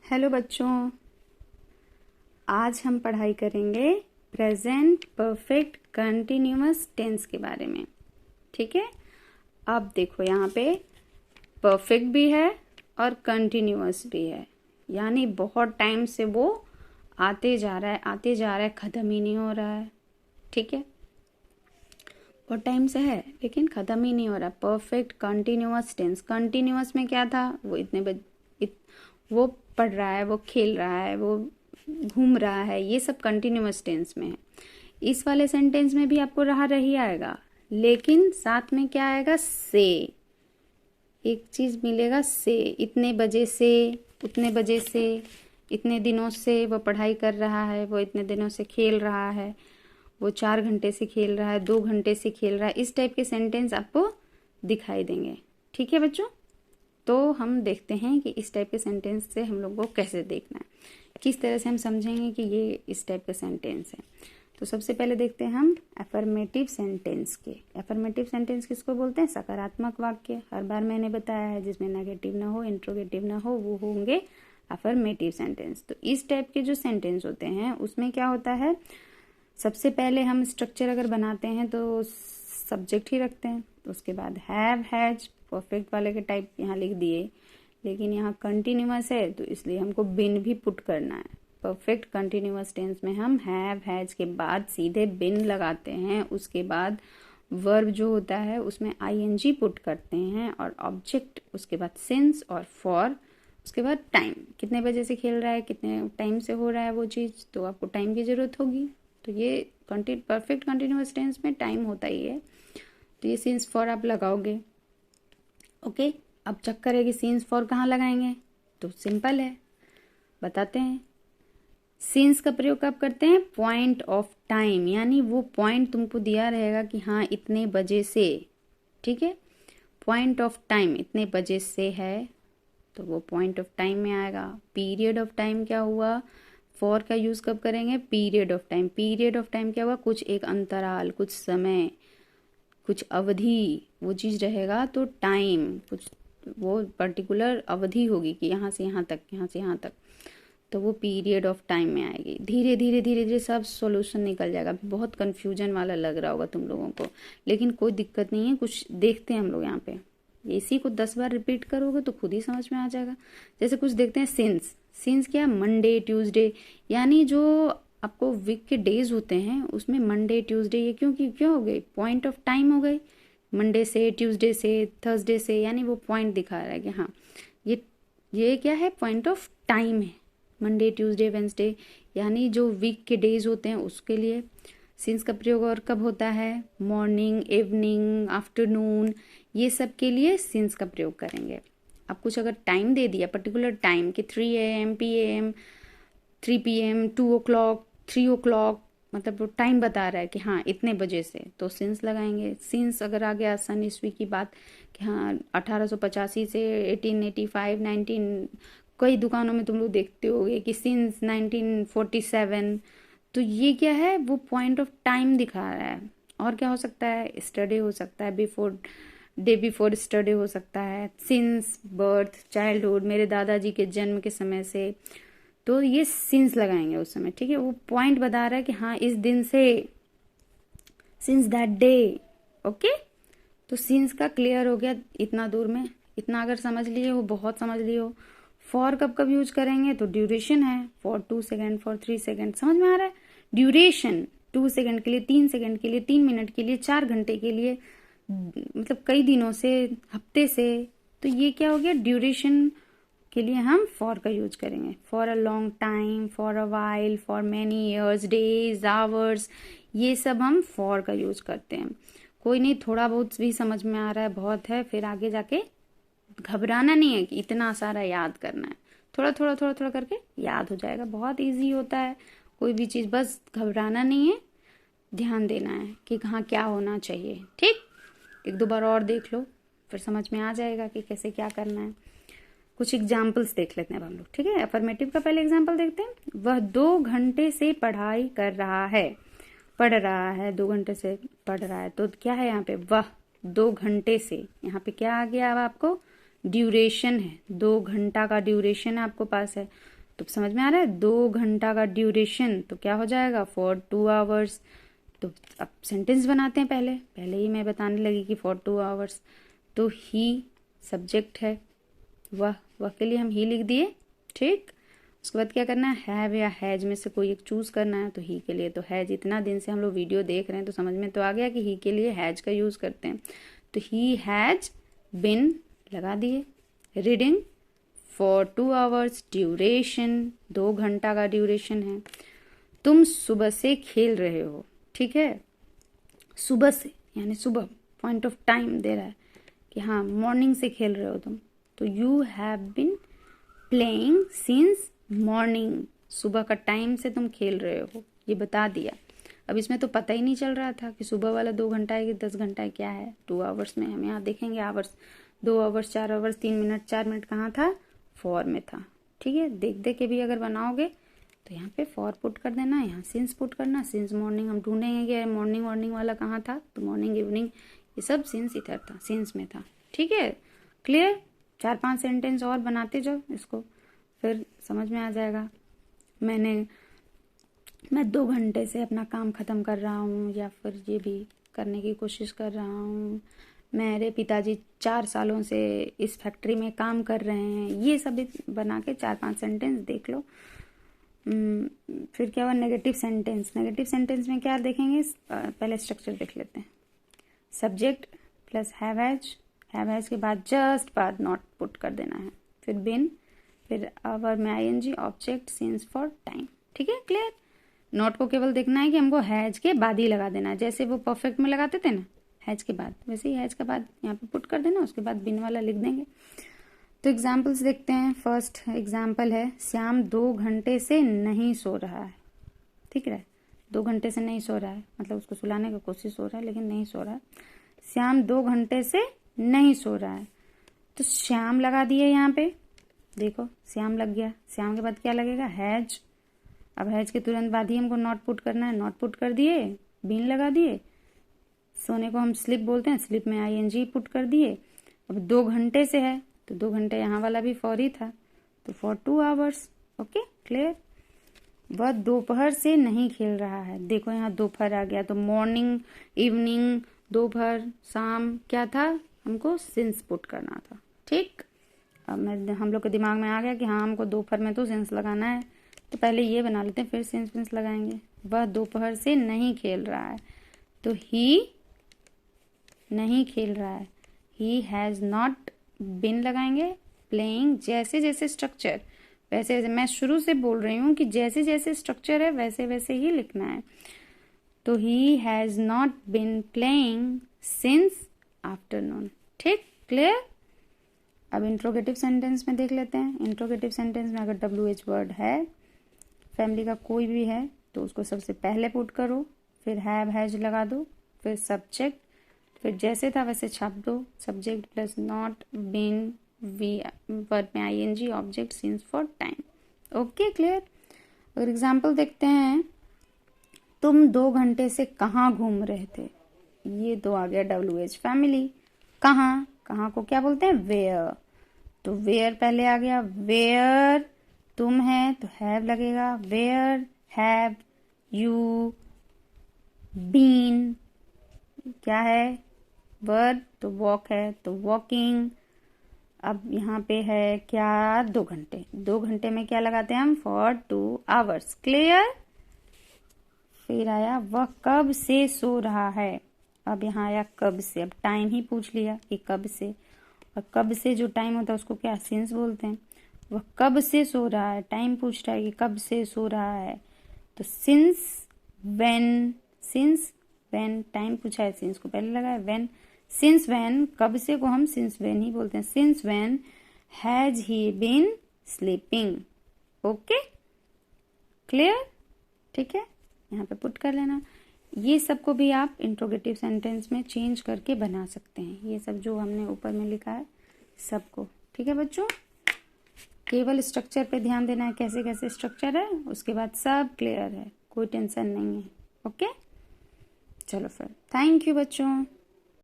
Hello बच्चों, आज हम पढ़ाई करेंगे प्रेजेंट परफेक्ट कंटिन्यूअस टेंस के बारे में। ठीक है, अब देखो यहाँ पे परफेक्ट भी है और कंटिन्यूअस भी है, यानी बहुत टाइम से वो आते जा रहा है, ख़त्म ही नहीं हो रहा है। ठीक है, बहुत टाइम से है लेकिन ख़त्म ही नहीं हो रहा। परफेक्ट कंटिन्यूअस टेंस, कंटिन्यूअस में क्या था, वो वो पढ़ रहा है, वो खेल रहा है, वो घूम रहा है, ये सब कंटिन्यूअस टेंस में है। इस वाले सेंटेंस में भी आपको रही आएगा, लेकिन साथ में क्या आएगा, से। एक चीज मिलेगा, से। इतने बजे से, उतने बजे से, इतने दिनों से वो पढ़ाई कर रहा है, वो इतने दिनों से खेल रहा है, वो 4 घंटे से खेल रहा है, 2 घंटे से खेल रहा है। इस टाइप के सेंटेंस आपको दिखाई देंगे। ठीक है बच्चों, तो हम देखते हैं कि इस टाइप के सेंटेंस से हम लोग को कैसे देखना है, किस तरह से हम समझेंगे कि ये इस टाइप का सेंटेंस है। तो सबसे पहले देखते हैं हम अफर्मेटिव सेंटेंस के। अफर्मेटिव सेंटेंस किसको बोलते हैं, सकारात्मक वाक्य। हर बार मैंने बताया है, जिसमें नेगेटिव ना हो, इंट्रोगेटिव ना हो, वो होंगे अफर्मेटिव सेंटेंस। तो इस टाइप के जो सेंटेंस होते हैं उसमें क्या होता है, सबसे पहले हम स्ट्रक्चर अगर बनाते हैं तो सब्जेक्ट ही रखते हैं, तो उसके बाद हैव, हैज, परफेक्ट वाले के टाइप यहाँ लिख दिए। लेकिन यहाँ कंटिन्यूअस है तो इसलिए हमको बिन भी पुट करना है। परफेक्ट कंटिन्यूअस टेंस में हम हैव, हैज के बाद सीधे बिन लगाते हैं, उसके बाद वर्ब जो होता है उसमें आईएनजी पुट करते हैं, और ऑब्जेक्ट, उसके बाद सिंस और फॉर, उसके बाद टाइम। कितने बजे से खेल रहा है, कितने टाइम से हो रहा है वो चीज़, तो आपको टाइम की ज़रूरत होगी। तो ये परफेक्ट कंटिन्यूअस टेंस में टाइम होता ही है, तो ये सिंस फॉर आप लगाओगे। ओके, अब चक्कर है कि सिंस फॉर कहाँ लगाएंगे, तो सिंपल है, बताते हैं। सिंस का प्रयोग कब करते हैं, पॉइंट ऑफ टाइम, यानी वो पॉइंट तुमको दिया रहेगा कि हाँ इतने बजे से। ठीक है, पॉइंट ऑफ टाइम इतने बजे से है, तो वो पॉइंट ऑफ टाइम में आएगा। पीरियड ऑफ टाइम क्या हुआ, फॉर का यूज कब करेंगे, period of time. Period of time क्या हुआ, कुछ एक अंतराल, कुछ समय, कुछ अवधि, वो चीज रहेगा। तो टाइम, कुछ वो पर्टिकुलर अवधि होगी कि यहाँ से यहाँ तक, यहाँ से यहाँ तक, तो वो पीरियड ऑफ टाइम में आएगी। धीरे धीरे धीरे धीरे सब सॉल्यूशन निकल जाएगा। बहुत कंफ्यूजन वाला लग रहा होगा तुम लोगों को, लेकिन कोई दिक्कत नहीं है। कुछ देखते हैं हम लोग यहाँ पे, इसी को 10 बार रिपीट करोगे तो खुद ही समझ में आ जाएगा। जैसे कुछ देखते हैं, सिंस। सिंस क्या, मंडे, ट्यूसडे, यानी जो आपको वीक के डेज होते हैं उसमें मंडे, ट्यूसडे, ये क्यों हो गई, पॉइंट ऑफ टाइम हो गई। मंडे से, ट्यूसडे से, थर्सडे से, यानी वो पॉइंट दिखा रहा है कि हाँ ये क्या है, पॉइंट ऑफ टाइम है। मंडे, ट्यूसडे, वेंसडे, यानी जो वीक के डेज होते हैं उसके लिए सिंस का प्रयोग। और कब होता है, मॉर्निंग, इवनिंग, आफ्टरनून, ये सब के लिए सिंस का प्रयोग करेंगे। अब कुछ अगर टाइम दे दिया, पर्टिकुलर टाइम कि 3 AM, PM, 3 PM, 2 o'clock, 3 o'clock, मतलब वो टाइम बता रहा है कि हाँ इतने बजे से, तो सिंस लगाएंगे। सिंस अगर आ गया सन ईस्वी की बात कि हाँ 1885 से 1885, 19, कई दुकानों में तुम लोग देखते होगे कि सिंस 1947, तो ये क्या है, वो पॉइंट ऑफ टाइम दिखा रहा है। और क्या हो सकता है, स्टडी हो सकता है, डे बिफोर स्टडी हो सकता है, सिंस बर्थ, चाइल्डहुड, मेरे दादाजी के जन्म के समय से, तो ये सिंस लगाएंगे उस समय। ठीक है, वो पॉइंट बता रहा है कि हाँ इस दिन से, सिंस दैट डे। ओके, तो सिंस का क्लियर हो गया इतना दूर में। इतना अगर समझ लिए हो, बहुत समझ लिए हो। फॉर कब कब यूज करेंगे, तो ड्यूरेशन है, फॉर 2 सेकेंड, फॉर 3 सेकेंड, समझ में आ रहा है। ड्यूरेशन 2 सेकेंड के लिए, 3 सेकेंड के लिए, 3 मिनट के लिए, 4 घंटे के लिए, मतलब कई दिनों से, हफ्ते से, तो ये क्या हो गया, ड्यूरेशन के लिए हम फॉर का यूज करेंगे। For a long time, for a while, for many years, days, hours, ये सब हम फॉर का यूज करते हैं। कोई नहीं, थोड़ा बहुत भी समझ में आ रहा है बहुत है, फिर आगे जाके घबराना नहीं है कि इतना सारा याद करना है। थोड़ा थोड़ा थोड़ा थोड़ा करके याद हो जाएगा, बहुत इजी होता है कोई भी चीज़। बस घबराना नहीं है, ध्यान देना है कि कहाँ क्या होना चाहिए। ठीक, 1-2 बार और देख लो, फिर समझ में आ जाएगा कि कैसे क्या करना है। कुछ एग्जाम्पल्स देख लेते हैं अब हम लोग। ठीक है, अफर्मेटिव का पहले एग्जाम्पल देखते हैं। वह 2 घंटे से पढ़ाई कर रहा है, पढ़ रहा है, 2 घंटे से पढ़ रहा है, तो क्या है यहाँ पे, वह 2 घंटे से। यहाँ पे क्या आ गया, अब आपको ड्यूरेशन है, 2 घंटा का ड्यूरेशन आपको पास है, तो समझ में आ रहा है, 2 घंटा का ड्यूरेशन तो क्या हो जाएगा, फॉर 2 आवर्स। तो अब सेंटेंस बनाते हैं, पहले ही मैं बताने लगी कि फॉर 2 आवर्स। तो ही सब्जेक्ट है, वह के लिए हम ही लिख दिए, ठीक। उसके बाद क्या करना है, हैव या हैज में से कोई एक चूज करना है। तो ही के लिए तो हैज, इतना दिन से हम लोग वीडियो देख रहे हैं तो समझ में तो आ गया कि ही के लिए हैज का यूज करते हैं। तो ही हैज बिन लगा दिए, रीडिंग फॉर 2 आवर्स, ड्यूरेशन 2 घंटा का ड्यूरेशन है। तुम सुबह से खेल रहे हो, ठीक है, सुबह से यानी सुबह, पॉइंट ऑफ टाइम दे रहा है कि हाँ मॉर्निंग से खेल रहे हो तुम। तो you have been playing since morning, सुबह का टाइम से तुम खेल रहे हो, ये बता दिया। अब इसमें तो पता ही नहीं चल रहा था कि सुबह वाला 2 घंटा है कि 10 घंटा है, क्या है 2 आवर्स में। हम यहाँ देखेंगे hours, 2 hours, 4 hours, 3 minute, 4 minute कहाँ था, फॉर में था, ठीक है। देख देख के भी अगर बनाओगे तो यहाँ पे फॉर पुट कर देना, यहाँ सिंस पुट करना। सिंस मॉर्निंग हम ढूंढेंगे कि मॉर्निंग वाला कहाँ था, तो मॉर्निंग इवनिंग ये सब सिंस इधर था, सिंस में था, ठीक है। क्लियर, 4-5 सेंटेंस और बनाते जाओ, इसको फिर समझ में आ जाएगा। मैं 2 घंटे से अपना काम ख़त्म कर रहा हूँ, या फिर ये भी करने की कोशिश कर रहा हूँ। मेरे पिताजी 4 सालों से इस फैक्ट्री में काम कर रहे हैं। ये सब बना के 4-5 सेंटेंस देख लो। फिर क्या हुआ, नेगेटिव सेंटेंस। नेगेटिव सेंटेंस में क्या देखेंगे, पहले स्ट्रक्चर देख लेते हैं। सब्जेक्ट प्लस हैव हैज के बाद जस्ट बाद नॉट पुट कर देना है, फिर बिन, फिर अवर में ING, object, since, for, time, ठीक है। क्लियर, नॉट को केवल देखना है कि हमको हैज के बाद ही लगा देना है, जैसे वो परफेक्ट में लगाते थे ना हैज के बाद, वैसे ही हैज के बाद यहाँ पे पुट कर देना, उसके बाद बिन वाला लिख देंगे। तो एग्जाम्पल्स देखते हैं। फर्स्ट एग्जाम्पल है, श्याम 2 घंटे से नहीं सो रहा है, ठीक है। 2 घंटे से नहीं सो रहा है मतलब उसको सुलाने की कोशिश हो रहा है लेकिन नहीं सो रहा है। श्याम 2 घंटे से नहीं सो रहा है, तो श्याम लगा दिए यहाँ पे, देखो श्याम लग गया। श्याम के बाद क्या लगेगा, हैज। अब हैज के तुरंत बाद ही हमको नॉट पुट करना है, नॉट पुट कर दिए, बिन लगा दिए। सोने को हम स्लिप बोलते हैं, स्लिप में आईएनजी पुट कर दिए। अब 2 घंटे से है तो 2 घंटे यहाँ वाला भी फॉर ही था, तो फॉर 2 आवर्स, ओके। क्लियर, वह दोपहर से नहीं खेल रहा है, देखो यहाँ दोपहर आ गया, तो मॉर्निंग, इवनिंग, दोपहर, शाम क्या था, हमको सिंस पुट करना था, ठीक। अब हम लोग के दिमाग में आ गया कि हाँ हमको दोपहर में तो सिंस लगाना है, तो पहले ये बना लेते हैं फिर सिंस लगाएंगे। वह दोपहर से नहीं खेल रहा है, तो ही नहीं खेल रहा है, ही हैज़ नॉट बिन लगाएंगे। प्लेइंग, जैसे जैसे स्ट्रक्चर वैसे वैसे, मैं शुरू से बोल रही हूँ कि जैसे जैसे स्ट्रक्चर है वैसे वैसे ही लिखना है। तो he has not been playing since afternoon, ठीक। क्लियर, अब इंट्रोगेटिव सेंटेंस में देख लेते हैं। इंट्रोगेटिव सेंटेंस में अगर WH वर्ड है, फैमिली का कोई भी है, तो उसको सबसे पहले पुट करो, फिर हैव हैज लगा दो, फिर सब्जेक्ट, फिर जैसे था वैसे छाप दो, subject plus not, been, V verb में ING, object, since, for, time, okay. Clear, अगर एग्जाम्पल देखते हैं, तुम 2 घंटे से कहाँ घूम रहे थे, ये तो आ गया WH फैमिली। कहाँ, कहाँ को क्या बोलते हैं, वेयर, तो वेयर पहले आ गया, वेयर तुम है तो हैव लगेगा, वेयर हैव यू बीन, क्या है वर्ब, तो वॉक है तो वॉकिंग। अब यहाँ पे है क्या, 2 घंटे, 2 घंटे में क्या लगाते हैं हम, फॉर 2 आवर्स। क्लियर, फिर आया वह कब से सो रहा है, अब यहाँ आया कब से, अब टाइम ही पूछ लिया कि कब से, और कब से जो टाइम होता है उसको क्या, सिंस बोलते हैं। वह कब से सो रहा है, टाइम पूछ रहा है कि कब से सो रहा है, तो since when, since when, time पूछा है सिंस को पहले लगा है, व्हेन, सिंस व्हेन, कब से को हम सिंस व्हेन ही बोलते हैं, since when has he been sleeping, okay. Clear, ठीक है, यहाँ पे पुट कर लेना। ये सबको भी आप इंट्रोगेटिव सेंटेंस में चेंज करके बना सकते हैं, ये सब जो हमने ऊपर में लिखा है सबको, ठीक है बच्चों। केवल स्ट्रक्चर पे ध्यान देना है, कैसे कैसे स्ट्रक्चर है, उसके बाद सब क्लियर है, कोई टेंशन नहीं है, ओके। चलो फिर, थैंक यू बच्चों।